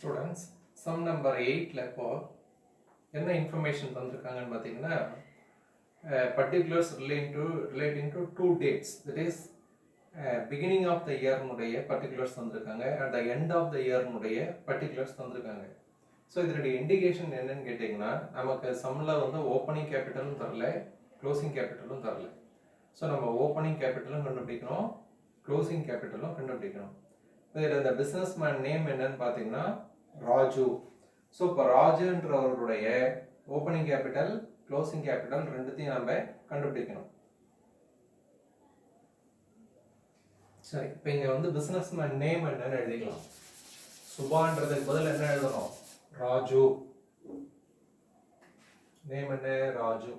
Students sum number 8ல இப்போ என்ன information தந்திருக்காங்கன்னு பார்த்தீங்கன்னா particulars relating to two dates that is beginning of the இயர்னுடைய பர்டிகுலர்ஸ் தந்திருக்காங்க at the end of the இயர்னுடைய பர்டிகுலர்ஸ் தந்திருக்காங்க. ஸோ இதனுடைய இண்டிகேஷன் என்னன்னு கேட்டிங்கன்னா நமக்கு சம்மில் வந்து ஓப்பனிங் கேபிட்டலும் தரல க்ளோசிங் கேபிட்டலும் தரல. ஸோ நம்ம ஓப்பனிங் கேபிட்டலும் கண்டுபிடிக்கணும் க்ளோசிங் கேபிட்டலும் கண்டுபிடிக்கணும். இதில் இந்த பிஸ்னஸ் மேன் நேம் என்னன்னு பார்த்தீங்கன்னா ராஜு. ஸோ இப்போ ராஜுன்றவருடைய ஓப்பனிங் கேபிட்டல் க்ளோசிங் கேபிட்டல் ரெண்டுத்தையும் நம்ம கண்டுபிடிக்கணும். சரி, இப்போ இங்கே வந்து பிஸ்னஸ் மேன் நேம் என்னன்னு எழுதிக்கலாம். சுபான்றதுக்கு பதில் என்ன எழுதணும்? ராஜு. நேம் என்ன? ராஜு.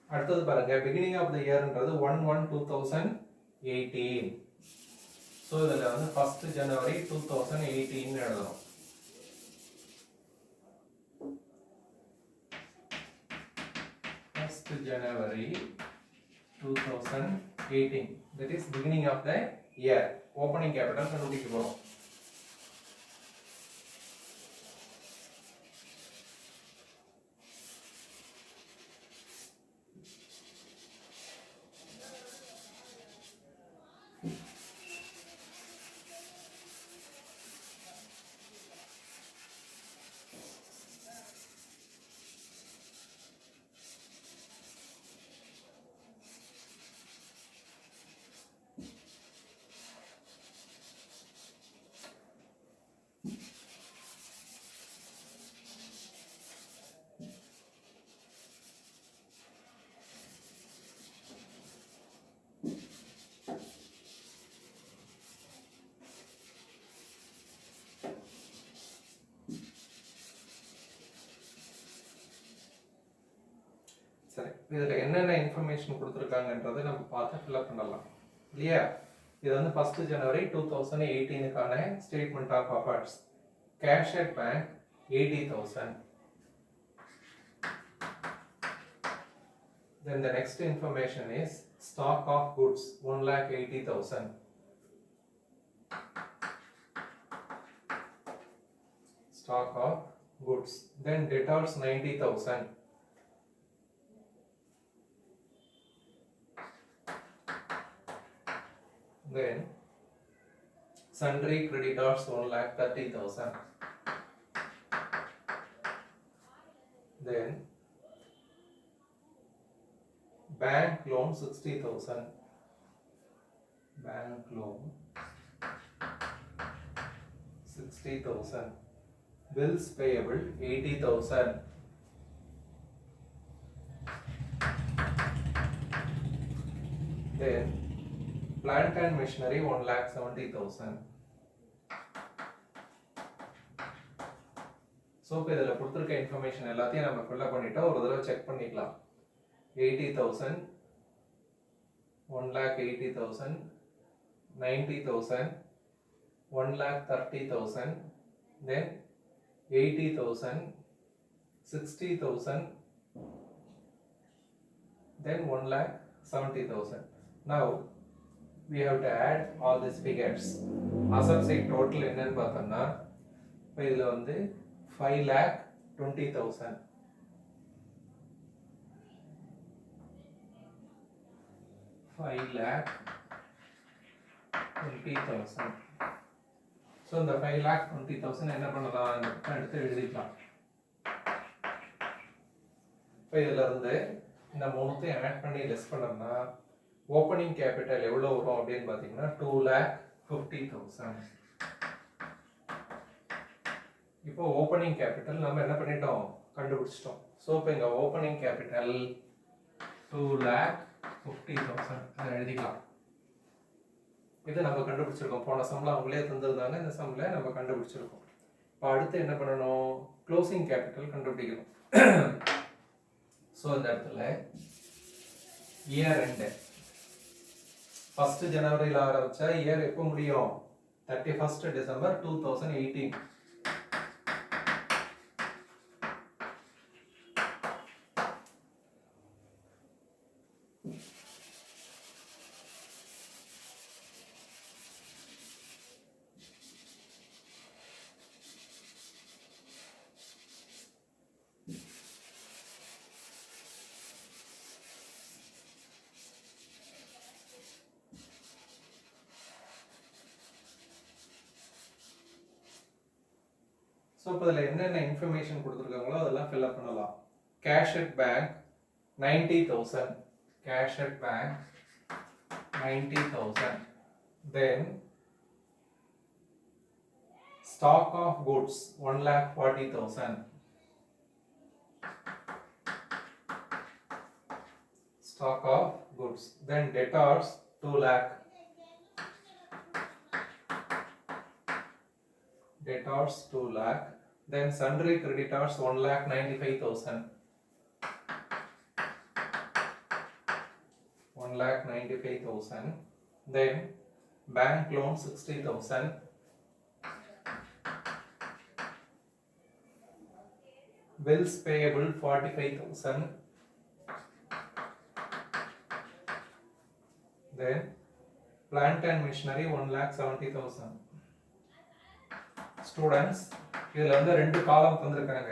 அடுத்தது பாருங்க, பிகினிங் ஆஃப் த இயர்ன்றது 1/1/2018. ஸோ இதில் வந்து 1st January 2018 எழுதணும். January 2018, that is beginning of the year. Opening capital கண்டுபிடிக்க போறோம். சரி, இதில் என்னென்ன இன்ஃபர்மேஷன் கொடுத்துருக்காங்கன்றதை நம்ம பார்த்து ஃபில்அப் பண்ணலாம் இல்லையா? இது வந்து 1st January 2018க்கான statement of affairs. Cash at bank 80,000. Then the next information is stock of goods 1,80,000. Stock of goods. Then debtors 90,000. Then sundry creditors 1,30,000. Then bank loan 60,000. Bank loan 60,000. Bills payable 80,000. Then plant and machinery 1,70,000. So இப்போ இதில் கொடுத்துருக்க information எல்லாத்தையும் நம்ம fill up பண்ணிட்டா ஒரு தடவை check பண்ணிக்கலாம். 80,000, 1,80,000, 90,000, 1,30,000, then 80,000, 60,000, then 1,70,000. Now we have to add all these figures. Asset side total என்னன்னு பார்த்தோம்னா இப்போ இதில் வந்து 5,20,000. 5,20,000. ஸோ இந்த 5,20,000 என்ன பண்ணலாம்? இந்த பக்கம் எடுத்து எழுதிக்கலாம். இப்போ இதில் இருந்து இந்த மூணுத்தையும் ஆட் பண்ணி லெஸ் பண்ணோம்னா ஓப்பனிங் கேபிட்டல் எவ்வளோ வரும் அப்படின்னு பார்த்தீங்கன்னா 2,50,000. இப்போ ஓப்பனிங் கேபிட்டல் நம்ம என்ன பண்ணிட்டோம்? கண்டுபிடிச்சிட்டோம். ஸோ இப்போ இங்கே ஓப்பனிங் கேபிட்டல் 2,50,000 அதை எழுதிக்கலாம். இது நம்ம கண்டுபிடிச்சிருக்கோம். போன சம்மில் அவங்களே தந்திருந்தாங்க, இந்த சம்மில் நம்ம கண்டுபிடிச்சிருக்கோம். இப்போ அடுத்து என்ன பண்ணணும்? க்ளோசிங் கேபிட்டல் கண்டுபிடிக்கணும். ஸோ இந்த இடத்துல இயர் எண்டு 1st January ஆரம்பிச்சா இயர் எப்போ முடியும்? 31st December 2018. ஸோ இப்போ இதில் என்னென்ன இன்ஃபர்மேஷன் கொடுத்துருக்காங்களோ அதெல்லாம் ஃபில்அப் பண்ணலாம். Cash at bank 90,000, cash at bank 90,000. Then stock of goods 1,40,000. Stock of goods. Then debtors 2 lakh. Debtors 2 lakh. Then sundry creditors 1,95,000. 1,95,000. Then bank loan 60,000. Bills payable 45,000. Then plant and machinery 1,70,000. Students, இதில் வந்து 2 காலம் தந்திருக்காங்க.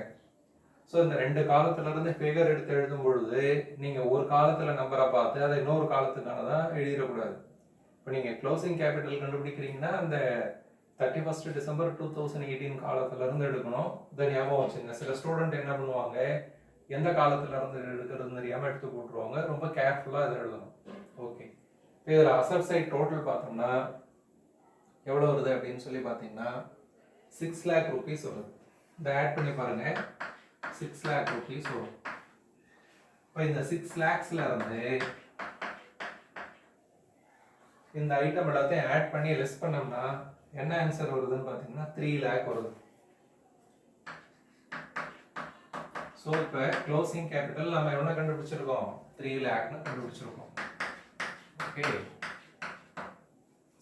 So இந்த 2 காலத்துல இருந்து figure எடுத்து எழுதும் பொழுது நீங்க ஒரு காலத்துல நம்பரை பார்த்து அதை இன்னொரு காலத்துக்கானதான் எழுதிடக்கூடாது. இப்போ நீங்க க்ளோசிங் கேபிட்டல் கண்டுபிடிக்கிறீங்கன்னா அந்த 31 December 2018 காலத்துல இருந்து எடுக்கணும். இதை ஞாபகம் வச்சுங்க. சில ஸ்டூடெண்ட் என்ன பண்ணுவாங்க, எந்த காலத்துல இருந்து எடுக்கிறது தெரியாம எடுத்து போட்டுருவாங்க. ரொம்ப கேர்ஃபுல்லா இதை எழுதணும். ஓகே, இதில் அசட் சைட் டோட்டல் பார்த்தோம்னா எவ்வளோ வருது அப்படின்னு சொல்லி பார்த்தீங்கன்னா 6 lakh rupees வருது. இதை ஆட் பண்ணி பாருங்க, 6 lakh rupees வரும். இப்போ இந்த 6 lakhsல இருந்து இந்த ஐட்டம் எல்லாத்தையும் ஆட் பண்ணி லெஸ் பண்ணோம்னா என்ன ஆன்சர் வருதுன்னு பார்த்தீங்கன்னா 3 lakh வருது. ஸோ இப்போ க்ளோசிங் கேபிட்டல் நம்ம என்ன கண்டுபிடிச்சிருக்கோம், 3 lakhன்னு கண்டுபிடிச்சிருக்கோம். ஓகே,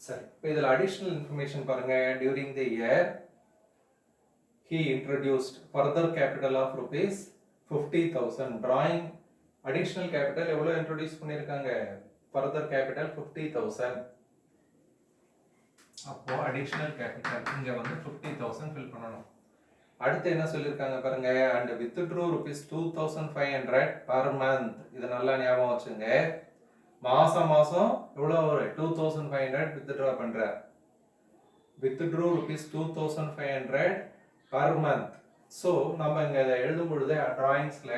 சரி. இப்போ இதில் அடிஷ்னல் இன்ஃபர்மேஷன் பாருங்க. During the year he introduced further capital of rupees 50,000. drawing additional capital எவ்வளவு introduce பண்ணிருக்காங்க, further capital 50,000. அப்போ additional capital இங்க வந்து 50,000 fill பண்ணணும். அடுத்து என்ன சொல்லிருக்காங்க பாருங்க, and withdrew rupees 2,500 per month. இது நல்லா ஞாபகம் வச்சுங்க. மாசம் எவ்வளவு 2,500 withdraw பண்ற. withdrew rupees 2,500 per month. So நம்ம இங்க எழுதும் பொழுது டிராயிங்ஸ்ல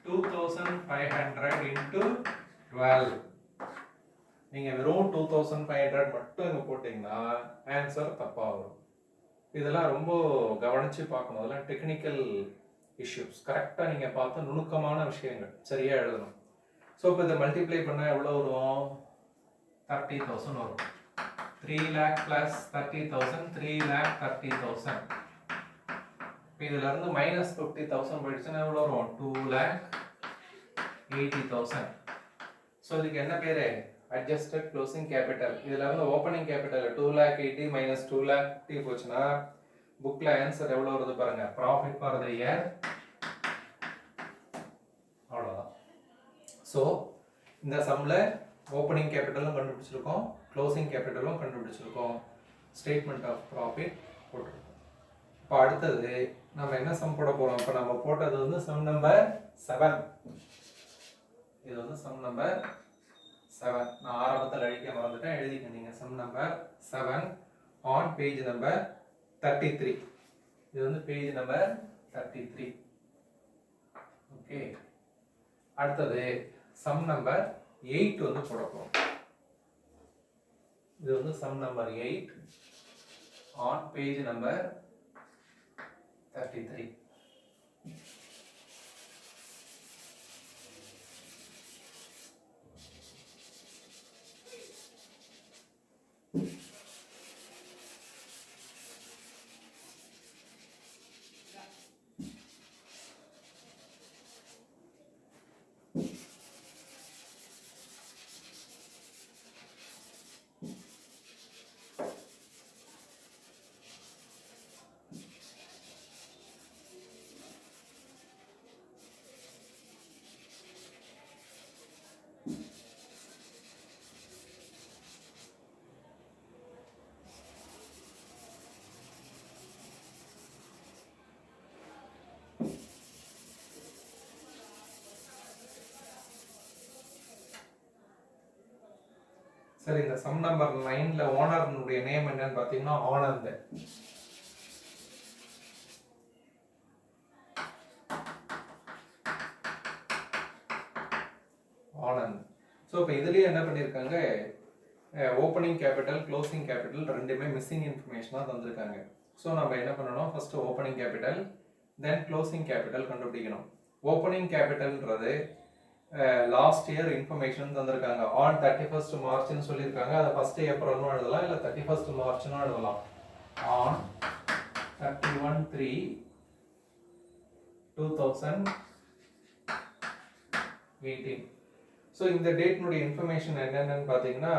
2,500 into 12. நீங்க வெறும் 2,500 மட்டும் இங்க போட்டீங்கன்னா ஆன்சர் தப்பா வரும். இதெல்லாம் ரொம்ப கவனிச்சு பார்க்கணும். அதெல்லாம் டெக்னிக்கல் இஷ்யூஸ். கரெக்டா நீங்க பார்த்து நுணுக்கமான விஷயங்கள் சரியா எழுதணும். ஸோ இப்போ இதை மல்டிப்ளை பண்ண எவ்வளோ வரும், 30,000 வரும். 3 lakh plus 30,000, 3 lakh 30,000. இப்போ இதுல இருந்து மைனஸ் 50,000 போயிடுச்சுன்னா எவ்வளோ வரும், 2,80,000. ஸோ இதுக்கு என்ன பேரு, அட்ஜஸ்டட் க்ளோசிங் கேபிட்டல். இதுல இருந்து ஓப்பனிங் கேபிட்டல் 2,80,000 மைனஸ் 2,50,000 போச்சுன்னா புக்ல ஆன்சர் எவ்வளோ வருது பாருங்க, ப்ராஃபிட் ஃபார் தி இயர். அவ்வளோதான். ஸோ இந்த சம்ல ஓப்பனிங் கேபிட்டலும் கண்டுபிடிச்சிருக்கோம், க்ளோசிங் கேபிட்டலும் கண்டுபிடிச்சிருக்கோம், ஸ்டேட்மெண்ட் ஆஃப் ப்ராஃபிட் போட்டிருக்கோம். இப்போ அடுத்தது நம்ம என்ன சம் போட போறோம். இப்போ நம்ம போட்டது வந்து சம் நம்பர் 7. இது வந்து சம் நம்பர் 7. நான் ஆரம்பத்தில் அழிக்க மறந்துட்டேன், எழுதிக்க நீங்க. Sum number 7 on page number 33. இது வந்து பேஜ் நம்பர் 33. ஓகே, அடுத்தது சம் நம்பர் 8 வந்து போட போறோம். இது வந்து sum number 8 on page number 33. சரி, இந்த சம் நம்பர் 9ல ஓனருடைய நேம் என்னன்னு பாத்தீங்கன்னா ஆனந்த். ஆனந்த். ஸோ இப்போ இதுலேயே என்ன பண்ணியிருக்காங்க, ஓப்பனிங் கேபிட்டல் க்ளோசிங் கேபிட்டல் ரெண்டுமே மிஸ்ஸிங் இன்ஃபர்மேஷனாக தந்திருக்காங்க. ஸோ நம்ம என்ன பண்ணணும், ஃபஸ்ட்டு ஓப்பனிங் கேபிட்டல் தென் க்ளோசிங் கேபிட்டல் கண்டுபிடிக்கணும். ஓப்பனிங் கேபிட்டல்ன்றது லாஸ்ட் இயர் இன்ஃபர்மேஷன் தந்திருக்காங்க. ஆன் 31st மார்ச்னு சொல்லியிருக்காங்க. அதை ஃபஸ்ட்டு ஏப்ரல்னு எழுதலாம், இல்லை 31st மார்ச்னு எழுதலாம். ஆன் 31/3/2018. ஸோ இந்த டேட்னுடைய இன்ஃபர்மேஷன் என்னென்னு பார்த்தீங்கன்னா,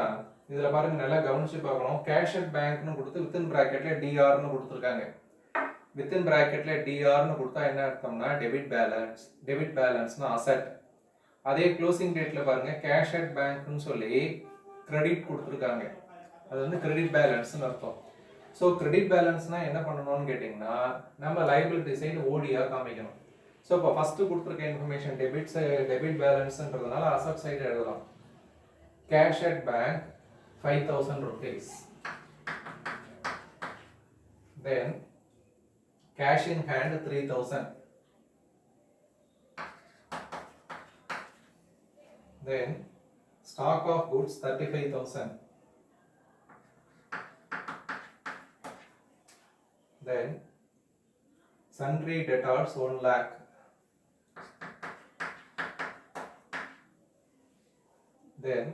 இதில் பாருங்க, நல்லா கவனிச்சு பார்க்கணும். கேஷ் அட் பேங்க்னு கொடுத்து வித்தின் ப்ராக்கெட்ல டிஆர்னு கொடுத்துருக்காங்க. வித்தின் ப்ராக்கெட்ல டிஆர்னு கொடுத்தா என்ன அர்த்தம்னா டெபிட் பேலன்ஸ். டெபிட் பேலன்ஸ்னா அசெட். அதே க்ளோசிங் டேட்ல பாருங்க, கேஷ் அட் பேங்க்னு சொல்லி கிரெடிட் கொடுத்துருக்காங்க. அது வந்து கிரெடிட் பேலன்ஸ்னு அர்த்தம். ஸோ கிரெடிட் பேலன்ஸ்னா என்ன பண்ணணும்னு கேட்டிங்கன்னா, நம்ம லைபிலிட்டி சைடு ஓடியா காமிக்கணும். ஸோ இப்போ ஃபஸ்ட்டு கொடுத்துருக்க இன்ஃபர்மேஷன் டெபிட் பேலன்ஸ்ன்றதுனால அசெட் சைடு எழுதலாம். Cash at bank 5,000 rupees. Then cash in hand 3,000. Then stock of goods 35,000. Then sundry debtors 1 lakh. Then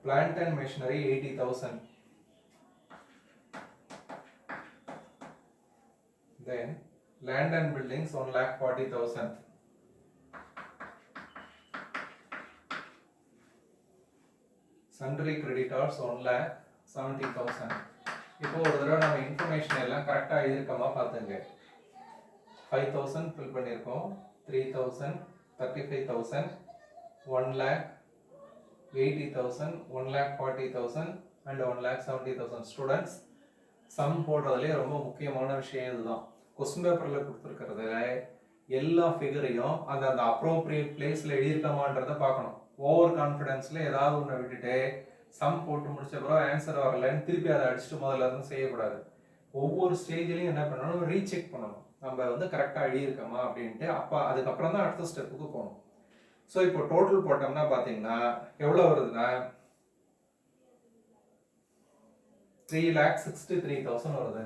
plant and machinery 80,000. Then land and buildings 1,40,000. Sundry creditors 1,70,000. இப்போ ஒரு தடவை நம்ம information எல்லாம் கரெக்டாக இருக்கமா பார்த்துங்க. 5,000 fill பண்ணியிருக்கோம், 3,000, 35,000, 1,80,000, 1,40,000 and 1,70,000. ஸ்டூடெண்ட்ஸ், சம் போடுறதுலேயே ரொம்ப முக்கியமான விஷயம் இதுதான். கொஸ்டின் பேப்பரில் கொடுத்துருக்கிறதுல எல்லா ஃபிகரையும் அந்த அப்ரோப்ரியேட் பிளேஸில் எழுதியிருக்கமான்றதை பார்க்கணும். ஓவர் கான்ஃபிடென்ஸில் ஏதாவது ஒன்று விட்டுட்டு சம் போட்டு முடிச்ச பிறகு ஆன்சர் வரலன்னு திருப்பி அதை அடிச்சுட்டு முதல்ல இருந்து செய்யக்கூடாது. ஒவ்வொரு ஸ்டேஜ்லையும் என்ன பண்ணணும், ரீசெக் பண்ணணும், நம்ம வந்து கரெக்டாக எழுதியிருக்கோமா அப்படின்ட்டு. அப்போ அதுக்கப்புறம் தான் அடுத்த ஸ்டெப்புக்கு போகணும். ஸோ இப்போ டோட்டல் போட்டோம்னா பார்த்தீங்கன்னா எவ்வளோ வருதுன்னா 3,63,000 வருது.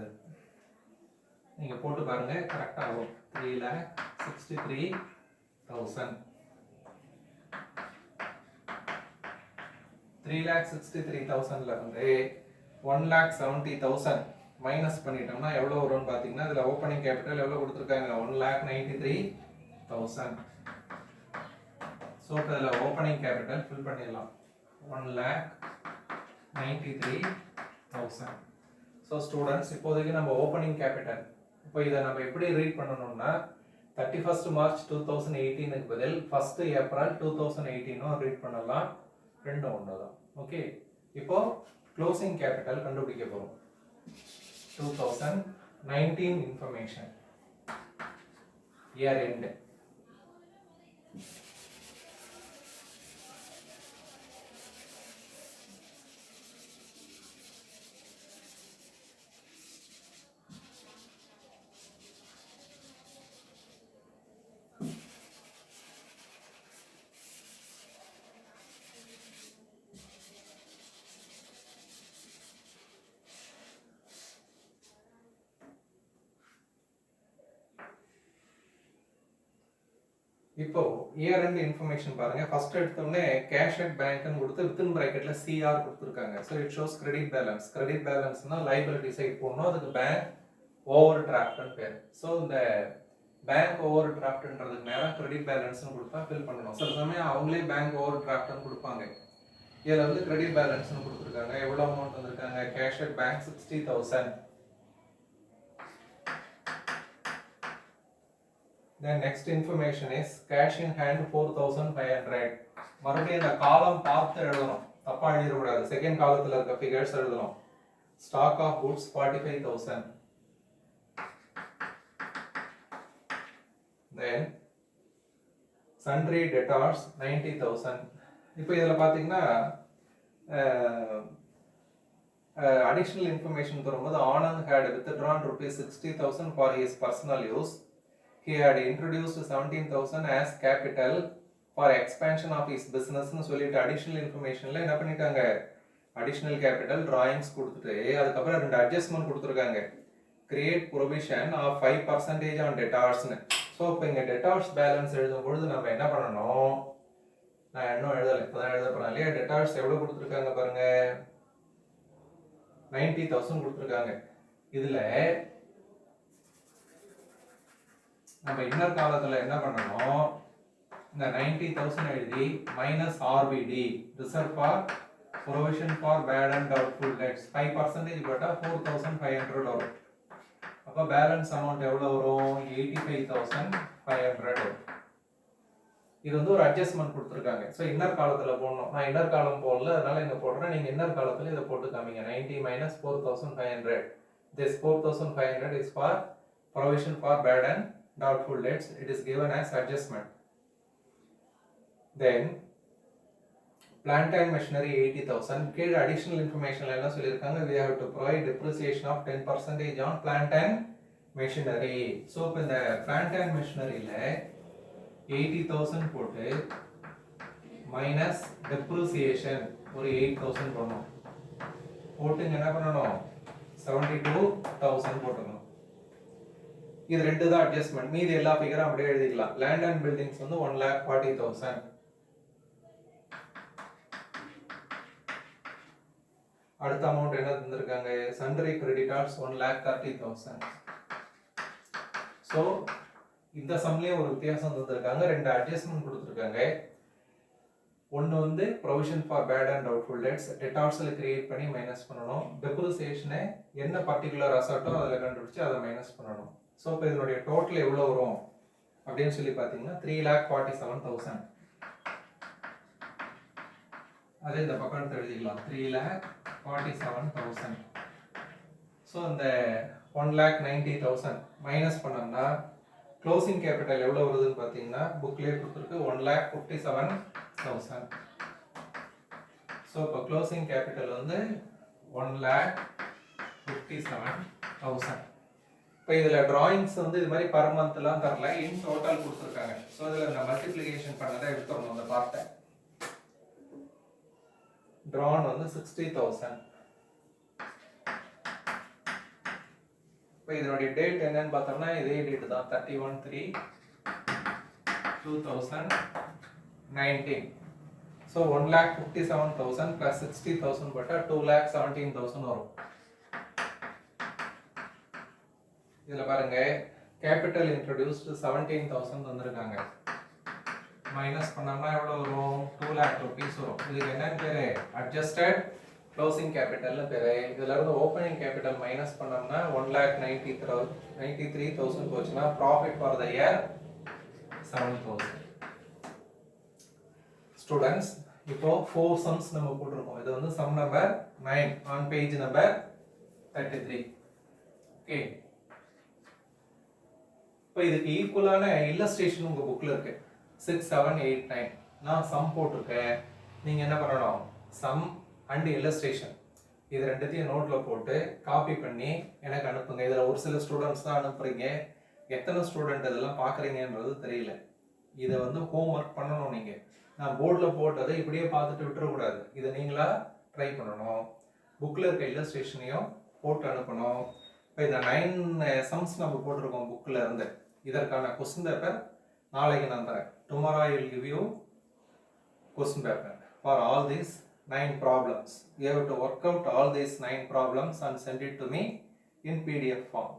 நீங்கள் போட்டு பாருங்க, கரெக்டாக ஆகும். 3,63,000. 3,63,000ல வந்து 1,70,000 மைனஸ் பண்ணிட்டோம்னா எவ்வளோ வரும்னு பார்த்தீங்கன்னா, இதில் ஓப்பனிங் கேபிட்டல் எவ்வளோ கொடுத்துருக்காங்க, 1,93,000. ஸோ இப்போ இதில் ஓப்பனிங் கேபிட்டல் ஃபில் பண்ணிடலாம், 1,93,000. ஸோ ஸ்டூடெண்ட்ஸ், இப்போதைக்கு நம்ம ஓப்பனிங் கேபிட்டல் இப்போ இதை நம்ம எப்படி ரீட் பண்ணணும்னா 31st March 2018க்கு பதில் 1st April 2018 ரீட் பண்ணலாம். ரெண்டும் ஒன்று தான். ஓகே, இப்போ க்ளோசிங் கேபிட்டல் கண்டுபிடிக்க போகிறோம். 2019 இன்ஃபர்மேஷன் இயர் எண்ட். இப்போ இயர் எண்ட் இன்ஃபர்மேஷன் பாருங்க. ஃபர்ஸ்ட் எடுத்தோடனே கேஷ் அட் பேங்க்னு கொடுத்து வித்தின் பிராக்கெட்ல சிஆர் கொடுத்துருக்காங்க. So it shows credit balance. Credit பேலன்ஸ்னா லைபிலிட்டி சைட் போடணும், அதுக்கு பேங்க் ஓவர் டிராஃப்ட்னு பேர். ஸோ இந்த பேங்க் ஓவர் டிராஃப்ட்ன்றதுக்கு நேரம் கிரெடிட் பேலன்ஸ்னு கொடுத்தா ஃபில் பண்ணணும். சில சமயம் அவங்களே பேங்க் ஓவர் டிராஃப்ட்னு கொடுப்பாங்க. இதில் வந்து கிரெடிட் பேலன்ஸ்னு கொடுத்துருக்காங்க. எவ்வளோ அமௌண்ட் வந்திருக்காங்க, cash at bank 60,000. Then next information is cash in hand 4,500. மறுபடியும் இந்த காலம் பார்த்து எழுதணும், தப்பா எழுதிடக்கூடாது. செகண்ட் காலத்தில் இருக்க ஃபிகர்ஸ் எழுதணும். Stock of goods 45,000. Then sundry debtors 90,000. இப்போ இதில் பார்த்தீங்கன்னா additional information தரும்போது Anand had withdrawn ₹60,000 for his personal use. He had introduced 17,000 as capital for expansion of is பிஸ்னஸ்னு சொல்லிட்டு அடிஷ்னல் இன்ஃபர்மேஷனில் என்ன பண்ணிட்டாங்க, அடிஷ்னல் கேபிட்டல் டிராயிங்ஸ் கொடுத்துட்டு அதுக்கப்புறம் 2 அட்ஜஸ்ட்மெண்ட் கொடுத்துருக்காங்க. கிரியேட் ப்ரொவிஷன் ஆஃப் 5% ஆன் டெட்டார்ஸ்னு. ஸோ இப்போ இங்கே டெட்டார்ஸ் பேலன்ஸ் எழுதும் பொழுது நம்ம என்ன பண்ணணும், நான் இன்னும் எழுதலை, இப்போ தான் எழுத போகிறேன் இல்லையா. டெட்டார்ஸ் எவ்வளோ கொடுத்துருக்காங்க பாருங்க, 90,000 கொடுத்துருக்காங்க. இதில் நம்ம இன்னர் காலத்தில் என்ன பண்ணணும், இந்த 90,000 எழுதி minus RBD reserve for provision for bad and doubtful debts 5% போட்டால் 4,500 வரும். அப்போ பேலன்ஸ் அமௌண்ட் எவ்வளோ வரும், 85,500 வரும். இது வந்து ஒரு அட்ஜஸ்ட்மெண்ட் கொடுத்துருக்காங்க. ஸோ இன்னர் காலத்தில் போடணும், நான் இன்னர் காலம் போடல அதனால இங்கே போடுறேன், நீங்கள் இன்னர் காலத்தில் இதை போட்டு காமிங்க. 90 minus 4,500, this 4,500 is for provision for bad and doubtful debts. It is given as adjustment. Then plant and machinery 80,000. கீழே additional information என்ன சொல்லியிருக்காங்க, we have to provide depreciation of 10% on plant and machinery. So இப்போ இந்த plant and machineryல 80,000 போட்டு minus depreciation ஒரு 8,000 போடணும். போட்டு என்ன பண்ணணும், 72,000 போட்டுக்கணும். இது 2 தான் அட்ஜஸ்ட்மெண்ட், மீதி எல்லா ஃபிகரும் அப்படியே எழுதிக்கலாம். லேண்ட் அண்ட் பில்டிங்ஸ் வந்து 1,40,000. அடுத்த அமௌண்ட் என்ன தந்திருக்காங்க, சண்டரி கிரெடிட்டார்ஸ் 1,30,000. ஸோ இந்த சம்லயே ஒரு வித்தியாசம் தந்திருக்காங்க, 2 அட்ஜஸ்ட்மெண்ட் கொடுத்துருக்காங்க. ஒன்று வந்து provision for bad and doubtful debts டெட்டார்ஸில் கிரியேட் பண்ணி மைனஸ் பண்ணணும். டெப்ரிசியேஷனை என்ன பர்டிகுலர் அசட்டோ அதில் கண்டுபிடிச்சு அதை மைனஸ் பண்ணணும். ஸோ இப்போ இதனுடைய டோட்டல் எவ்வளோ வரும் அப்படின்னு சொல்லி பார்த்தீங்கன்னா 3,47,000. அதே இந்த பக்கம் எழுதிக்கலாம், 3,47,000. ஸோ இந்த 1,90,000 மைனஸ் பண்ணோம்னா க்ளோசிங் கேபிட்டல் எவ்வளோ வருதுன்னு பார்த்தீங்கன்னா புக்லேயே கொடுத்துருக்கு 1,57,000. ஸோ இப்போ க்ளோசிங் கேபிட்டல் வந்து 1,57,000. இப்போ இதில் டிராயிங்ஸ் வந்து இது மாதிரி பர் மந்த்லாம் தரல, இன் டோட்டல் கொடுத்துருக்காங்க. ஸோ இதில் இந்த மல்டிப்ளிகேஷன் பண்ணதை எடுத்துடணும். அந்த பார்ட்டை ட்ரான் வந்து 60,000. இப்போ இதனுடைய டேட் என்னன்னு பார்த்தோம்னா இதே டேட் தான், 31/3/2019. ஸோ 1,57,000 + 60,000 போட்டால் 2,17,000 வரும். இதில் பாருங்க கேபிட்டல் இன்ட்ரோடியூஸ்டு 17,000 வந்திருக்காங்க. மைனஸ் பண்ணோம்னா எவ்வளோ வரும், 2 lakh rupees வரும். இதுக்கு என்னன்னு பேரு, அட்ஜஸ்டட் க்ளோசிங் கேபிட்டல்னு பேரு. இதுல இருந்து ஓப்பனிங் கேபிட்டல் மைனஸ் பண்ணோம்னா 1,93,000 போச்சுன்னா profit for the year 7,000. Students இப்போ 4 சம்ஸ் நம்ம போட்டிருக்கோம். இது வந்து sum number 9 on page number 33. Okay, இப்போ இதுக்கு ஈக்குவலான இல்லஸ்ட்ரேஷன் உங்க புக்ல இருக்கு 6, 7, 8, 9. நான் சம் போட்டிருக்கேன். நீங்க என்ன பண்ணணும், சம் அண்ட் இல்லஸ்ட்ரேஷன் இது ரெண்டுத்தையும் நோட்ல போட்டு காப்பி பண்ணி எனக்கு அனுப்புங்க. இதுல ஒரு சில ஸ்டூடெண்ட்ஸ் தான் அனுப்புறீங்க, எத்தனை ஸ்டூடெண்ட் இதெல்லாம் பாக்குறீங்கன்றது தெரியல. இதை வந்து ஹோம் ஒர்க் பண்ணணும். நீங்க நான் போர்டில் போட்டதை இப்படியே பார்த்துட்டு விட்டுறக்கூடாது, இதை நீங்களா ட்ரை பண்ணணும். புக்கில் இருக்க இல்லஸ்ட்ரேஷனையும் போட்டு அனுப்பணும். இப்போ இந்த 9 சம்ஸ் நம்ம போட்டிருக்கோம் புக்கில் இருந்து. இதற்கான கொஸ்டின் பேப்பர் நாளைக்கு நான் தரேன். Tomorrow I will give you question paper for all these 9 problems. You have to work out all these 9 problems and send it to me in PDF form.